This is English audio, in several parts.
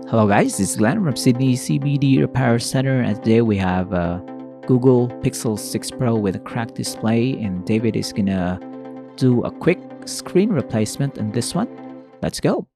Hello guys, this is Glenn from Sydney CBD Repair Center, and today we have a Google Pixel 6 Pro with a cracked display, and David is gonna do a quick screen replacement on this one. Let's go.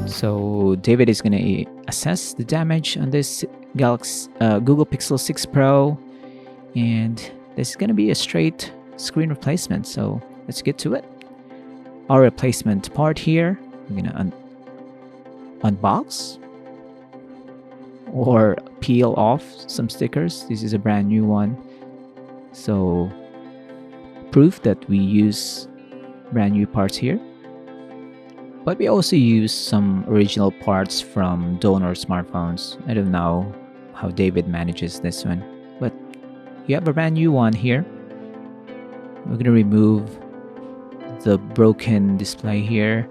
So David is going to assess the damage on this Google Pixel 6 Pro, and this is going to be a straight screen replacement. So let's get to it. Our replacement part here, we're going to unbox or peel off some stickers. This is a brand new one, so proof that we use brand new parts here. But we also use some original parts from donor smartphones. I don't know how David manages this one, but you have a brand new one here. We're going to remove the broken display here.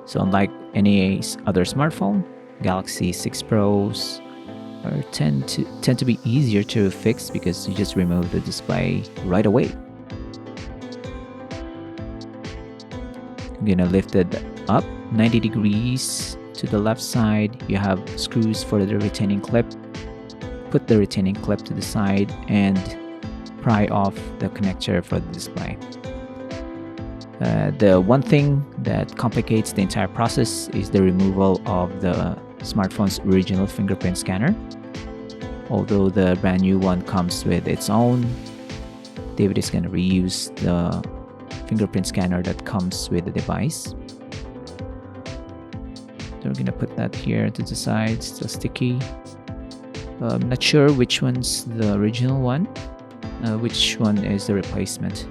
So unlike any other smartphone, Galaxy 6 Pros tend to be easier to fix because you just remove the display right away. I'm gonna lift it up 90 degrees to the left side. You have screws for the retaining clip. Put the retaining clip to the side and pry off the connector for the display. The one thing that complicates the entire process is the removal of the smartphone's original fingerprint scanner. Although the brand new one comes with its own, David is going to reuse the fingerprint scanner that comes with the device. So we're gonna put that here to the side, still sticky. I'm not sure which one's the original one, which one is the replacement.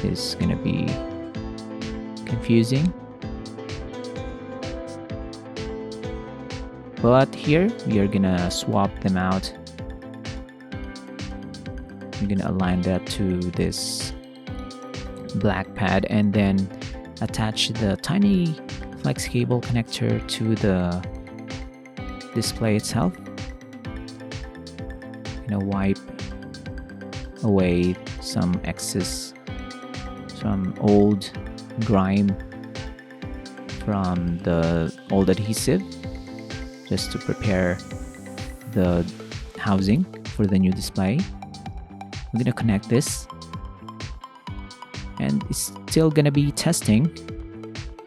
It's gonna be confusing. But here we are gonna swap them out. You're gonna align that to this black pad and then attach the tiny flex cable connector to the display itself. Wipe away some excess, some old grime from the old adhesive, just to prepare the housing for the new display. I'm gonna connect this, and it's still gonna be testing,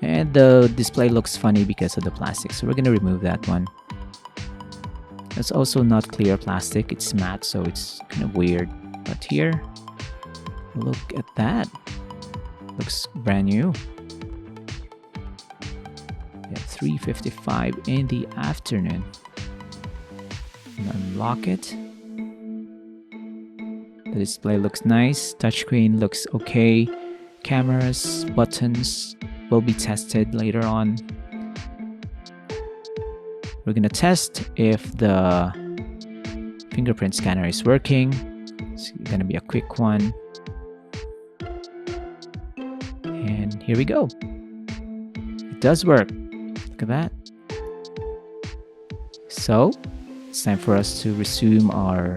and the display looks funny because of the plastic, so we're gonna remove that one. It's also not clear plastic, it's matte, so it's kind of weird. But here, look at that, looks brand new. Yeah, 3:55 in the afternoon. Unlock it. The display looks nice, touchscreen looks okay, cameras, buttons will be tested later on. We're gonna test if the fingerprint scanner is working. It's gonna be a quick one. And here we go. It does work. Look at that. So, it's time for us to resume our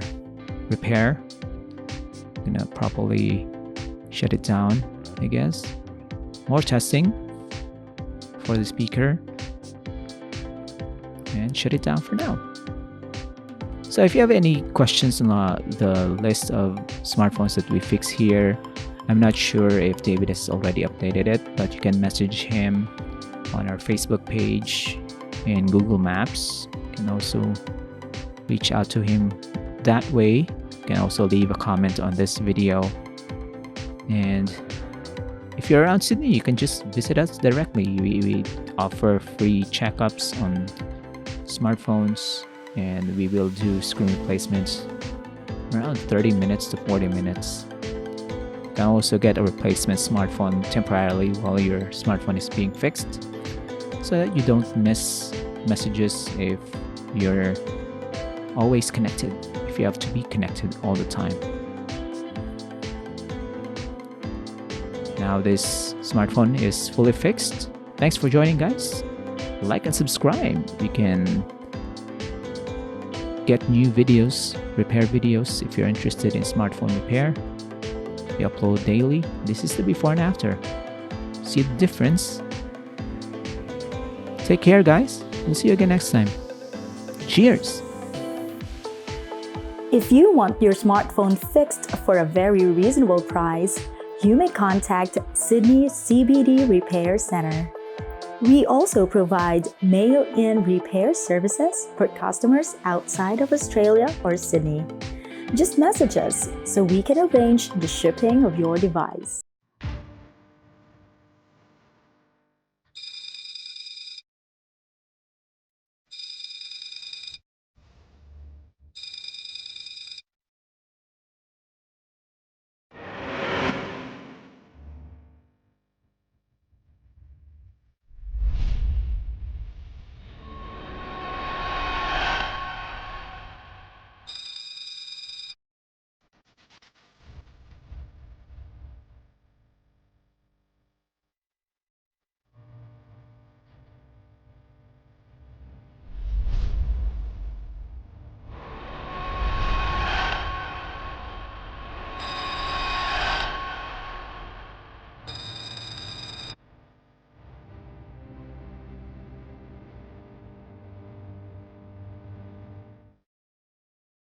repair. Gonna properly shut it down, I guess. More testing for the speaker, and shut it down for now. So if you have any questions on the list of smartphones that we fix here, I'm not sure if David has already updated it, but you can message him on our Facebook page and Google Maps. You can also reach out to him that way. You can also leave a comment on this video, and if you're around Sydney, you can just visit us directly. We offer free checkups on smartphones, and we will do screen replacements around 30 minutes to 40 minutes. You can also get a replacement smartphone temporarily while your smartphone is being fixed, so that you don't miss messages if you're always connected, if you have to be connected all the time. Now this smartphone is fully fixed. Thanks for joining, guys. Like and subscribe. You can get new videos, repair videos if you're interested in smartphone repair. We upload daily. This is the before and after. See the difference. Take care, guys. We'll see you again next time. Cheers! If you want your smartphone fixed for a very reasonable price, you may contact Sydney CBD Repair Center. We also provide mail-in repair services for customers outside of Australia or Sydney. Just message us so we can arrange the shipping of your device.